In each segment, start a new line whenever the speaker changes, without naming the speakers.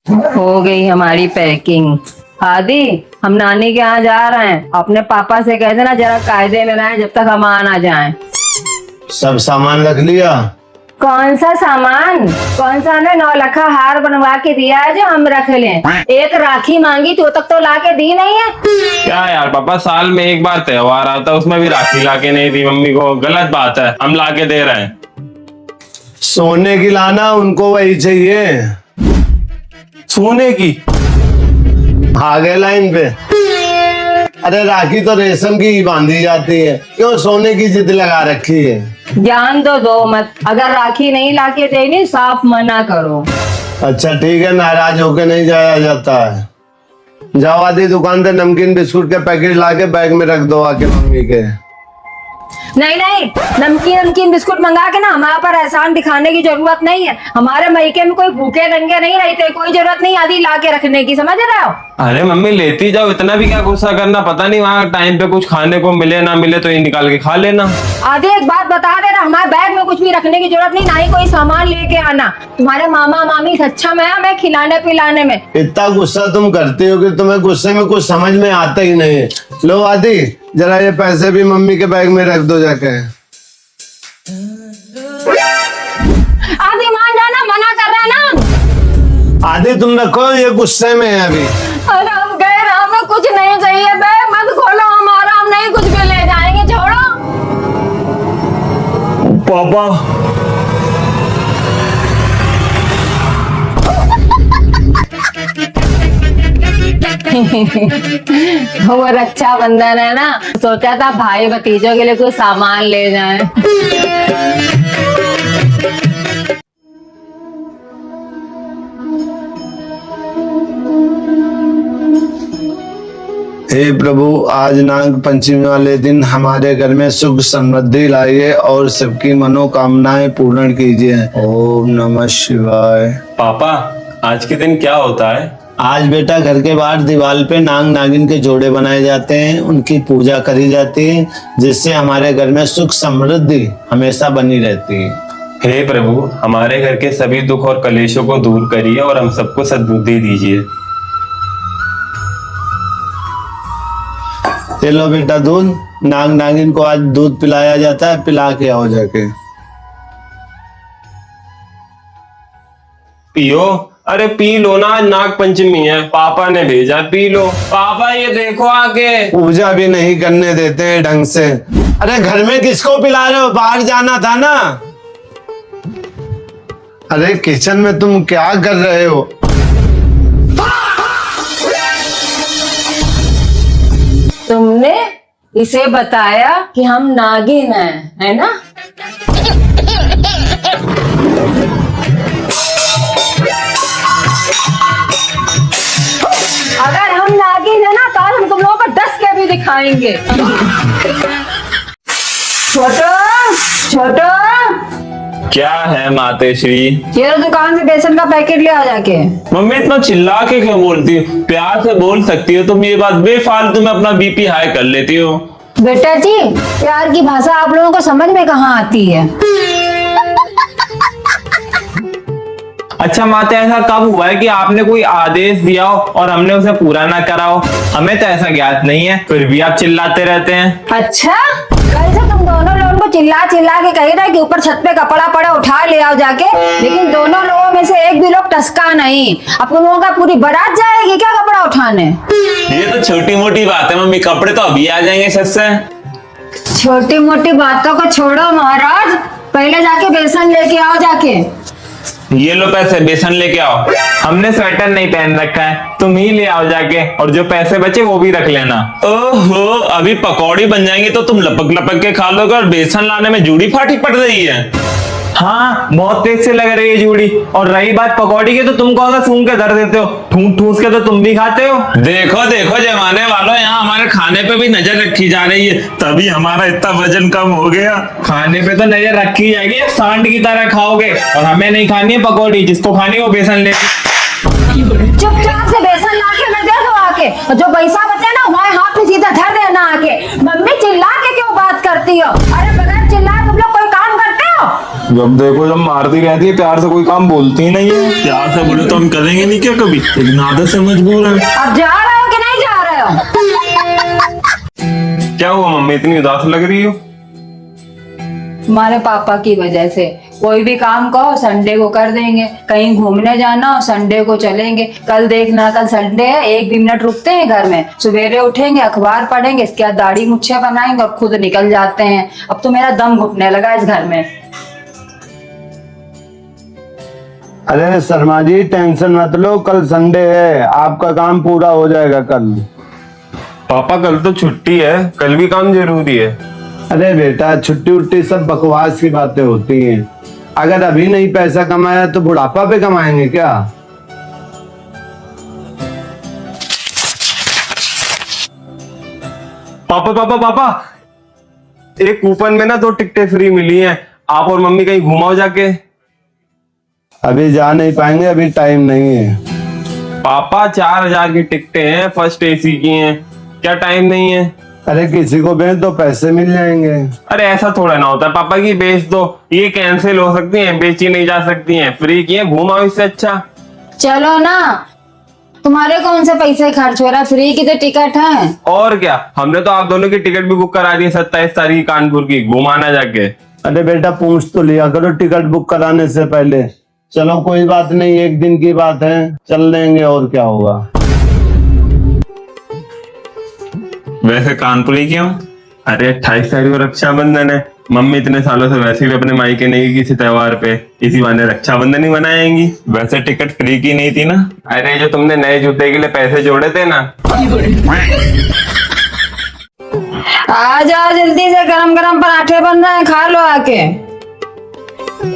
हो गई हमारी पैकिंग। आदि, हम नानी के यहाँ जा रहे हैं। अपने पापा से कह देना जरा कायदे में रहें जब तक हम आ ना जाएं।
सब सामान रख लिया?
कौन सा सामान? कौन सा? ने 9 लाख हार बनवा के दिया है जो हम रख लें। एक राखी मांगी तो तक तो ला के दी नहीं है।
क्या यार पापा, साल में एक बार त्योहार आता है, उसमें भी राखी ला के नहीं दी मम्मी को। गलत बात है, हम ला के दे रहे हैं।
सोने की लाना, उनको वही चाहिए।
सोने की?
आगे लाइन पे। अरे राखी तो रेशम की ही बांधी जाती है, क्यों सोने की जिद लगा रखी है?
जान दो मत। अगर राखी नहीं ला के देनी साफ मना करो।
अच्छा ठीक है, नाराज होके नहीं जाया जाता है। जाओ आदि, दुकान से नमकीन बिस्कुट के पैकेट ला के बैग में रख दो आके मम्मी के।
नहीं, नमकीन बिस्कुट मंगा के ना हमारे पर एहसान दिखाने की जरूरत नहीं है। हमारे मायके में कोई भूखे नंगे नहीं रहते, कोई जरूरत नहीं आदि ला के रखने की, समझ रहे हो?
अरे मम्मी लेती जाओ, इतना भी क्या गुस्सा करना। पता नहीं वहाँ टाइम पे कुछ खाने को मिले ना मिले तो ये निकाल के खा लेना।
आदि एक बात बता दे रहा, हमारे बैग में कुछ भी रखने की जरूरत नहीं, ना ही कोई सामान लेके आना। तुम्हारे मामा मामी सक्षम है हमें खिलाने पिलाने में।
इतना गुस्सा तुम करती हो कि तुम्हें गुस्से में कुछ समझ में आता ही नहीं है। लो आदि, जरा ये पैसे भी मम्मी के बैग में रख दो जाके।
आदि मान जाना, मना कर रहा ना।
आदि तुम रखो, ये गुस्से में है अभी।
अरे हम गए, हमें कुछ नहीं चाहिए। बैग मत खोलो हमारा, हम नहीं कुछ भी ले जाएंगे, छोड़ो।
पापा
वो रक्षाबंधन है ना, सोचा था भाई भतीजों के लिए कुछ सामान ले जाएं।
हे प्रभु, आज नाग पंचमी वाले दिन हमारे घर में सुख समृद्धि लाइए और सबकी मनोकामनाएं पूर्ण कीजिए। ओम नमः शिवाय।
पापा, आज के दिन क्या होता है?
आज बेटा घर के बाहर दीवार पे नाग नागिन के जोड़े बनाए जाते हैं, उनकी पूजा करी जाती है, जिससे हमारे घर में सुख समृद्धि हमेशा बनी रहती है।
हे प्रभु, हमारे घर के सभी दुख और कलेशों को दूर करिए और हम सबको सद्बुद्धि दीजिए।
ये लो बेटा दूध, नाग नागिन को आज दूध पिलाया जाता है, पिला के आओ जाके।
पियो? अरे पी लो ना, आज नाग पंचमी है, पापा ने भेजा, पी लो। पापा ये देखो आगे।
पूजा भी नहीं करने देते हैं ढंग से। अरे घर में किसको पिला रहे हो? बाहर जाना था ना। अरे किचन में तुम क्या कर रहे हो?
तुमने इसे बताया कि हम नागिन हैं, है ना? अगर हम नागिन है ना तो आज हम तुम लोगों को 10 के भी दिखाएंगे। छोटो
क्या है मातेश्री?
ये दुकान से बेसन का पैकेट ले आ जाके।
मम्मी इतना चिल्ला के क्यों बोलती हो? प्यार से बोल सकती हो तुम, ये बात बेफालतू में अपना बीपी हाई कर लेती हो।
बेटा जी, प्यार की भाषा आप लोगों को समझ में कहाँ आती है?
अच्छा माते, ऐसा कब हुआ है कि आपने कोई आदेश दिया हो और हमने उसे पूरा ना करा हो? हमें तो ऐसा ज्ञात नहीं है, फिर भी आप चिल्लाते रहते हैं।
अच्छा, कल से तुम दोनों लोगों को चिल्ला चिल्ला के कह रहा है कि ऊपर छत पे कपड़ा पड़ा उठा ले आओ जाके, लेकिन दोनों लोगों में से एक भी लोग टसका नहीं। अब तुम लोगों का पूरी बारात जाएगी क्या कपड़ा उठाने?
ये तो छोटी मोटी बात है मम्मी, कपड़े तो अभी आ जाएंगे छत से।
छोटी मोटी बातों को छोड़ो महाराज, पहले जाके बेसन लेके आओ जाके।
ये लो पैसे, बेसन लेके आओ। हमने स्वेटर नहीं पहन रखा है, तुम ही ले आओ जाके, और जो पैसे बचे वो भी रख लेना। ओहो, अभी पकौड़ी बन जाएंगी तो तुम लपक लपक के खा लोगे और बेसन लाने में जूड़ी फाटी पड़ रही है। हाँ, बहुत तेज से लग रही है जूड़ी। और रही बात पकौड़ी की, तो तुम कौन सा सूंघ के धर देते हो? ठूस ठूस के तो तुम भी खाते हो। देखो देखो जमाने वालों, यहाँ हमारे खाने पे भी नजर रखी जा रही है, तभी हमारा इतना वजन कम हो गया। खाने पे तो नजर रखी जाएगी, सांड की तरह खाओगे। और हमें नहीं खानी है पकौड़ी, जिसको खानी है वो बेसन ले।
चुपचाप से बेसन ला के मैं दे दो आके, और जो पैसा बचे ना वहाँ हाथ में सीधा धर देना आके। मम्मी चिल्ला के क्यों बात करती हो? अरे बगैर चिल्लाए तुम लोग कोई काम करते हो?
जब देखो जब मारती रहती है, प्यार से कोई काम बोलती ही नहीं है। प्यार से बोले तो हम करेंगे नहीं क्या कभी, लेकिन आदत से मजबूर है।
अब जा रहे हो कि नहीं जा रहे हो?
क्या हुआ मम्मी, इतनी उदास लग रही हो?
तुम्हारे पापा की वजह से कोई भी काम कहो संडे को कर देंगे, कहीं घूमने जाना हो संडे को चलेंगे। कल देखना, कल संडे है, एक भी मिनट रुकते हैं घर में? सवेरे उठेंगे, अखबार पढ़ेंगे, इसके बाद दाढ़ी मुच्छे बनाएंगे और खुद निकल जाते हैं। अब तो मेरा दम घुटने लगा इस घर में।
अरे शर्मा जी टेंशन मत लो, कल संडे है, आपका काम पूरा हो जाएगा कल।
पापा कल तो छुट्टी है, कल भी काम जरूरी है।
अरे बेटा छुट्टी उट्टी सब बकवास की बातें होती हैं। अगर अभी नहीं पैसा कमाया तो बुढ़ापा पे कमाएंगे क्या?
पापा पापा पापा, एक कूपन में ना 2 टिकटें फ्री मिली हैं, आप और मम्मी कहीं घुमाओ जाके।
अभी जा नहीं पाएंगे, अभी टाइम नहीं है।
पापा 4000 की टिकटें हैं, फर्स्ट एसी की हैं, क्या टाइम नहीं है?
अरे किसी को भेज दो, पैसे मिल जाएंगे।
अरे ऐसा थोड़ा ना होता है पापा, की बेच दो, ये कैंसिल हो सकती हैं, बेची नहीं जा सकती हैं, फ्री की हैं, घुमाओ इससे अच्छा।
चलो ना, तुम्हारे कौन से पैसे खर्च हो रहा है, फ्री की तो टिकट है।
और क्या, हमने तो आप दोनों की टिकट भी बुक करा दी है 27 तारीख कानपुर की, घुमाना जाके।
अरे बेटा पूछ तो लिया करो टिकट बुक कराने से पहले। चलो कोई बात नहीं, एक दिन की बात है, चल लेंगे और क्या होगा।
वैसे कानपुर ही क्यों? अरे 28 तारीख को रक्षाबंधन है, मम्मी इतने सालों से वैसे भी अपने मायके नहीं गई किसी त्योहार पे, इसी बहाने रक्षाबंधन ही मनाएंगी। वैसे टिकट फ्री की नहीं थी ना? अरे जो तुमने नए जूते के लिए पैसे जोड़े थे ना।
आ जाओ जल्दी से, गरम गरम पराठे बन रहे हैं, खा लो आके।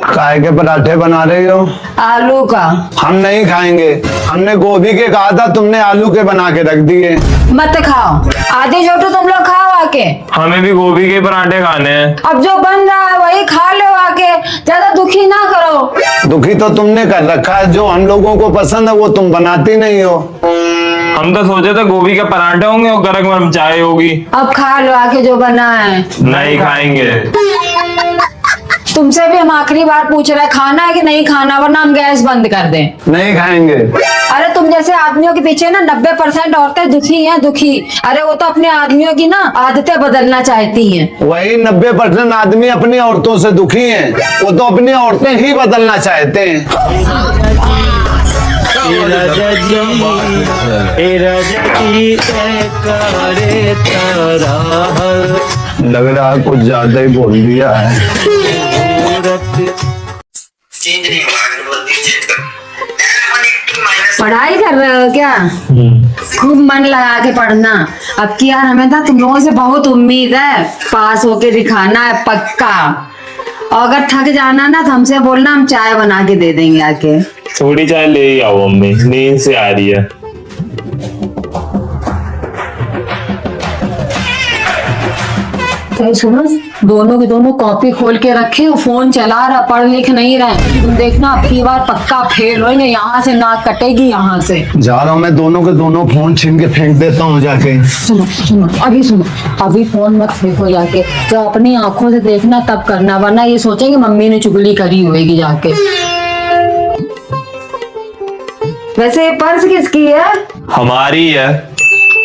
काय के पराठे बना रही हो?
आलू का।
हम नहीं खाएंगे, हमने गोभी के कहा था, तुमने आलू के बना के रख दिए।
मत खाओ, आधी छोटू तुम लोग खाओ आके।
हमें भी गोभी के पराठे खाने हैं।
अब जो बन रहा है वही खा लो आके, ज्यादा दुखी ना करो।
दुखी तो तुमने कर रखा है, जो हम लोगों को पसंद है वो तुम बनाती नहीं हो।
हम तो सोचे थे गोभी के पराठे होंगे और गरम गरम चाय होगी।
अब खा लो आके जो बना है।
नहीं खाएंगे।
तुमसे भी हम आखिरी बार पूछ रहे हैं, खाना है कि नहीं खाना, वरना हम गैस बंद कर दें।
नहीं खाएंगे।
अरे तुम जैसे आदमियों के पीछे ना 90% औरतें दुखी हैं, दुखी। अरे वो तो अपने आदमियों की ना आदतें बदलना चाहती हैं।
वही 90% आदमी अपनी औरतों से दुखी हैं, वो तो अपनी औरतें ही बदलना चाहते हैं। लग रहा है कुछ ज्यादा ही बोल दिया है।
पढ़ाई कर रहे हो क्या? खूब मन लगा के पढ़ना। अब की यार हमें तो तुम लोगों से बहुत उम्मीद है, पास होके दिखाना है पक्का। और अगर थक जाना ना तो हमसे बोलना, हम चाय बना के दे देंगे आके।
थोड़ी चाय ले ही आओ मम्मी, नींद से आ रही है।
तो सुनो, दोनों के दोनों कॉपी खोल के रखे, फोन चला रहा, पढ़ लिख नहीं रहे। तुम देखना अब की बार पक्का फेल होंगे, यहाँ से नाक कटेगी यहाँ से।
जा रहा हूँ मैं, दोनों के दोनों फोन छीन के फेंक देता हूँ जाके।
सुनो सुनो, अभी फोन मत फेंको जाके, तो अपनी आंखों से देखना तब करना, वरना ये सोचेंगे मम्मी ने चुगली करी होगी जाके। वैसे ये पर्स किसकी है?
हमारी है।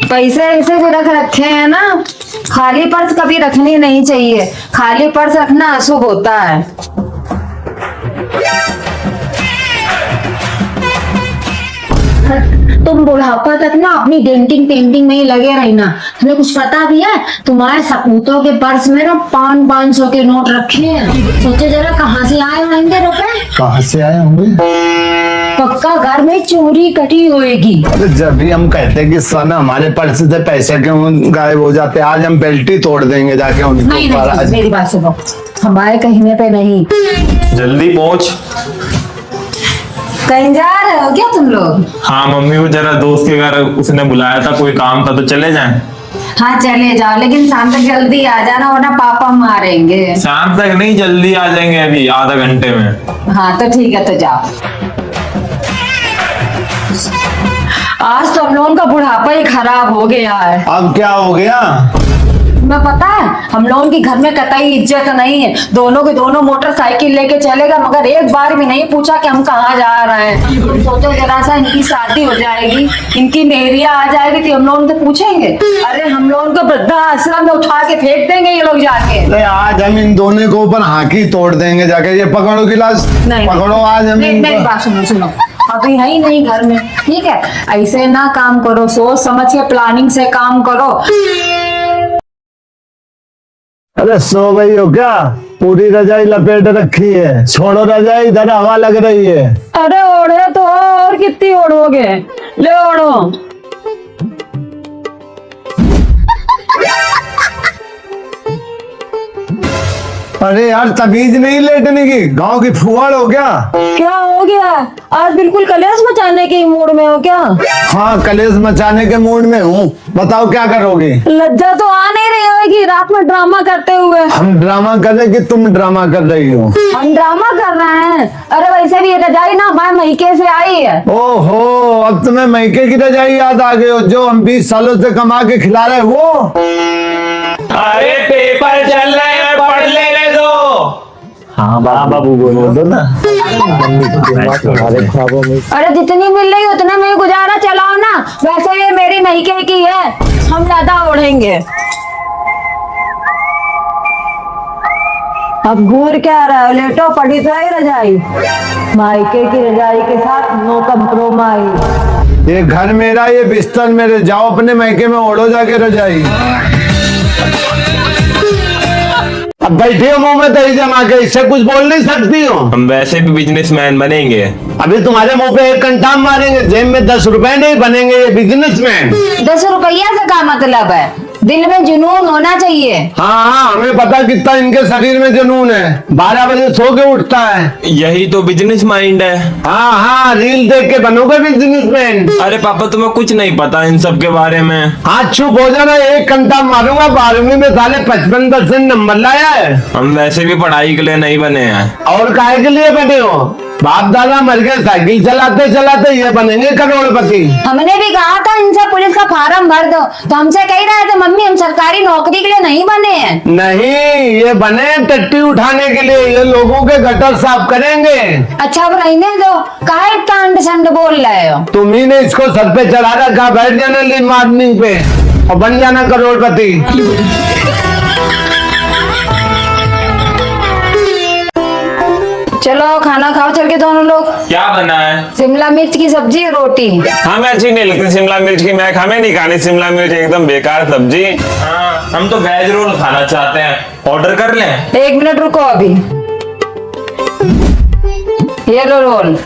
पैसे ऐसे भी रख रखे हैं ना, खाली पर्स कभी रखनी नहीं चाहिए, खाली पर्स रखना अशुभ होता है। तुम बुढ़ापा तक ना अपनी डेंटिंग पेंटिंग में ही लगे रहना। तुम्हें कुछ पता भी है? तुम्हारे सपूतों के पर्स में ना 500 के नोट रखे हैं। सोचे जरा कहाँ से आए होंगे रुपए?
कहाँ से आए होंगे?
पक्का घर में चोरी कटी होएगी।
अरे जब भी हम कहते हैं कि सन हमारे पर्स से पैसे क्यों गायब हो जाते, आज हम बेल्ट ही तोड़ देंगे जाके उनको।
नहीं, मेरी बात सुनो, हमारे कहने पे नहीं।
जल्दी पहुंच।
कहीं जा रहे हो क्या तुम लोग?
हाँ मम्मी को जरा दोस्त के घर उसने बुलाया था, कोई काम था, तो चले जाएं।
हाँ चले जाओ, लेकिन शाम तक जल्दी आ जाना, वरना पापा मारेंगे।
शाम तक नहीं, जल्दी आ जाएंगे, अभी आधा घंटे में।
हाँ तो ठीक है, तो जाओ। आज तो हम लोगों का बुढ़ापा ही खराब हो गया है।
अब क्या हो गया?
तुम्हें पता है हम लोगों की घर में कतई इज्जत नहीं है। दोनों के दोनों मोटरसाइकिल लेके चलेगा, मगर एक बार भी नहीं पूछा कि हम कहाँ जा रहे हैं। सोचो जरा सा, इनकी शादी हो जाएगी, इनकी मेहरिया आ जाएगी तो हम लोग तो पूछेंगे? अरे हम लोगों को वृद्धा आश्रम में उठा के फेंक देंगे ये लोग जाके।
अरे आज हम इन दोनों के ऊपर हाकी तोड़ देंगे जाके। ये पकड़ो गिलास,
नहीं,
पकड़ो आज हम
नहीं,
इनको।
नहीं, बात सुनो सुनो, अभी है ही नहीं घर में, ठीक है? ऐसे ना काम करो, सोच समझ के प्लानिंग से काम करो।
अरे सो गई हो क्या? पूरी रजाई लपेट रखी है, छोड़ो रजाई, इधर हवा लग रही है।
अरे ओढ़े तो और कितनी ओढ़ोगे, ले ओढ़ो।
अरे यार तमीज नहीं लेटने की, गांव की फुहाड़ हो क्या?
क्या हो गया? आज बिल्कुल कलेश मचाने के मूड में हो क्या?
हाँ कलेश मचाने के मूड में हूँ, बताओ क्या करोगे?
लज्जा तो आ नहीं रही होगी रात में ड्रामा करते हुए।
हम ड्रामा कर रहे कि तुम ड्रामा कर रही हो?
हम ड्रामा कर रहे हैं। अरे वैसे भी ये रजाई ना हमारे महीके से आई है।
ओहो, अब तुम्हें मैके की रजाई याद आ गई हो, जो हम 20 सालों से कमा के खिला रहे वो।
अरे पेपर चल रहे हैं, पढ़ लेने दो।
हाँ बाबू बोलो दो ना।
अरे जितनी मिल रही उतना में गुजारा चलाओ ना। वैसे ये मेरी महीके की है, हम ज्यादा ओढ़ेंगे। अब घूर क्या रहा है, लेटो, पड़ी तो है रजाई। मायके की रजाई के साथ नो कंप्रोमाइज।
ये घर मेरा, ये बिस्तर मेरे, जाओ अपने मैके में ओढ़ो जाके रजाई। अब बैठे हो मुंह में दही जमा के, इससे कुछ बोल नहीं सकती हो।
हम वैसे भी बिजनेसमैन बनेंगे।
अभी तुम्हारे मुंह पे एक कंटाम मारेंगे, जेब में 10 रुपए नहीं बनेंगे ये बिजनेसमैन।
10 रुपया से क्या मतलब है? दिल में जुनून होना चाहिए।
हाँ हमें पता कितना इनके शरीर में जुनून है। 12 बजे सो के उठता है।
यही तो बिजनेस माइंड है।
हाँ रील देख के बनोगे बिजनेसमैन।
अरे पापा तुम्हें कुछ नहीं पता इन सब के बारे में।
हाँ चुप हो जाना, एक कंटा मारूंगा। 12वीं में साले 55% नंबर लाया है।
हम वैसे भी पढ़ाई के लिए नहीं बने हैं।
और काहे के लिए बने हो? बाप दादा मर गए, साइकिल चलाते चलाते ये बनेंगे करोड़पति।
हमने भी कहा था इनसे पुलिस का फार्म भर दो, तो हमसे कह रहे थे मम्मी हम सरकारी नौकरी के लिए नहीं बने हैं।
नहीं, ये बने टट्टी उठाने के लिए, ये लोगों के गटर साफ करेंगे।
अच्छा अब रहने दो, काहे इतना अंड संड बोल रहे हो?
तुम ही ने इसको सर पे चढ़ा रखा। बैठ जाना लीड मार्निंग पे और बन जाना करोड़पति।
चलो खाना खाओ चल के दोनों लोग।
क्या बना है?
शिमला मिर्च की सब्जी रोटी।
हमें अच्छी नहीं लगती शिमला मिर्च की, मैं हमें नहीं खानी शिमला मिर्च, एकदम बेकार सब्जी। हाँ, हम तो वेज रोल खाना चाहते हैं, ऑर्डर कर लें?
1 मिनट रुको अभी। ये लो रोल।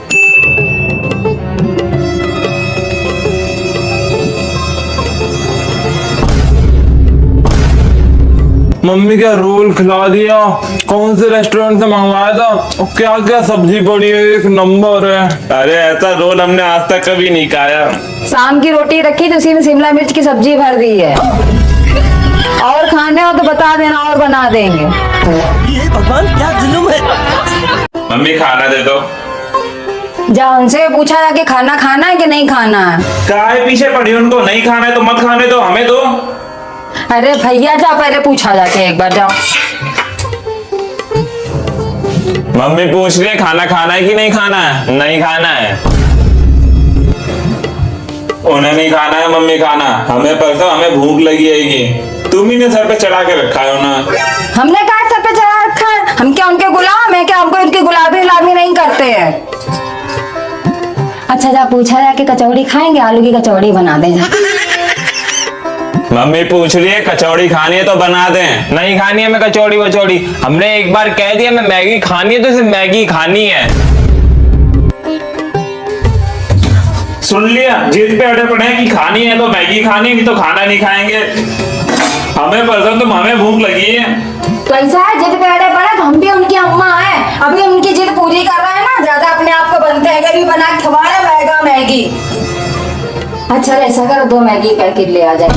मम्मी क्या रोल खिला दिया? कौन से रेस्टोरेंट से मंगवाया था? और क्या क्या सब्जी पड़ी है, एक नंबर है। अरे ऐसा रोल हमने आज तक कभी नहीं खाया।
शाम की रोटी रखी तो उसी में शिमला मिर्च की सब्जी भर दी है। और खाने हो तो बता देना और बना देंगे।
ये भगवान क्या जुल्म है।
मम्मी खाना दे दो।
जा उनसे पूछा जाके खाना खाना है कि नहीं खाना है।
काहे पीछे पड़ी? उनको नहीं खाना है तो मत खाने दो, हमें दो।
अरे भैया जा पहले पूछा जाके एक बार, जाओ।
मम्मी पूछ रही है खाना खाना है कि नहीं खाना है? नहीं खाना है। उन्हें नहीं खाना है मम्मी खाना, हमें परसों हमें भूख लगी है। तुम ही ने सर पे चढ़ा के रखा है ना।
हमने कहा सर पे चढ़ा रखा है? हम क्या उनके गुलाम है क्या? हमको इनकी गुलामी नहीं करते हैं। अच्छा जा पूछा जाके कचौड़ी खाएंगे, आलू की कचौड़ी बना दे जा।
मम्मी पूछ रही है कचौड़ी खानी है तो बना दें। नहीं खानी है मैं कचौड़ी वचौड़ी, हमने एक बार कह दिया मैं मैगी खानी है तो सिर्फ मैगी खानी है। सुन लिया, जिद पे अड़े पड़े हैं कि खानी है तो मैगी खानी है, नहीं तो खाना नहीं खाएंगे। हमें पसंद तो हमें भूख लगी है।
तो ऐसा है जिद पे अड़े पड़े तो हम भी उनकी अम्मा है, अभी उनकी जिद पूरी कर रहे हैं ना। ज्यादा अपने आप को बनते हैं, कभी बना के खवा रहे मैगी। अच्छा ऐसा करो 2 मैगी पैकेट ले आ जाए।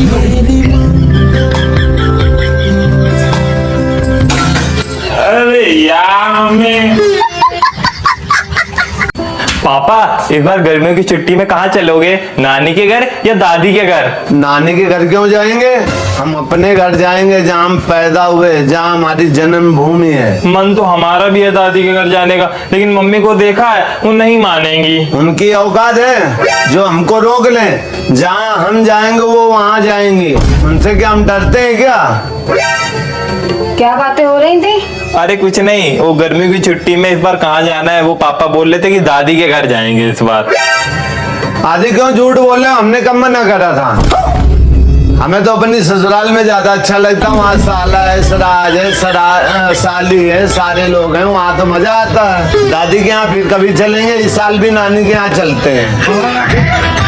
अरे यार मम्मी पापा इस बार गर्मियों की छुट्टी में कहाँ चलोगे, नानी के घर या दादी के घर?
नानी के घर क्यों जाएंगे, हम अपने घर जाएंगे जहाँ हम पैदा हुए, जहाँ हमारी जन्मभूमि है।
मन तो हमारा भी है दादी के घर जाने का, लेकिन मम्मी को देखा है वो नहीं मानेंगी।
उनकी औकात है जो हमको रोक लें, जहाँ हम जाएंगे वो वहाँ जाएंगी, उनसे क्या हम डरते हैं क्या?
क्या बातें हो रही थी?
अरे कुछ नहीं, वो गर्मी की छुट्टी में इस बार कहाँ जाना है, वो पापा बोल रहे थे कि दादी के घर जाएंगे इस बार।
आदि क्यों झूठ बोले, हमने कब मना करा था? हमें तो अपनी ससुराल में ज्यादा अच्छा लगता, वहाँ साला है, सराज है, साली है, सारे लोग हैं, वहाँ तो मजा आता है। दादी के यहाँ फिर कभी चलेंगे, इस साल भी नानी के यहाँ चलते हैं।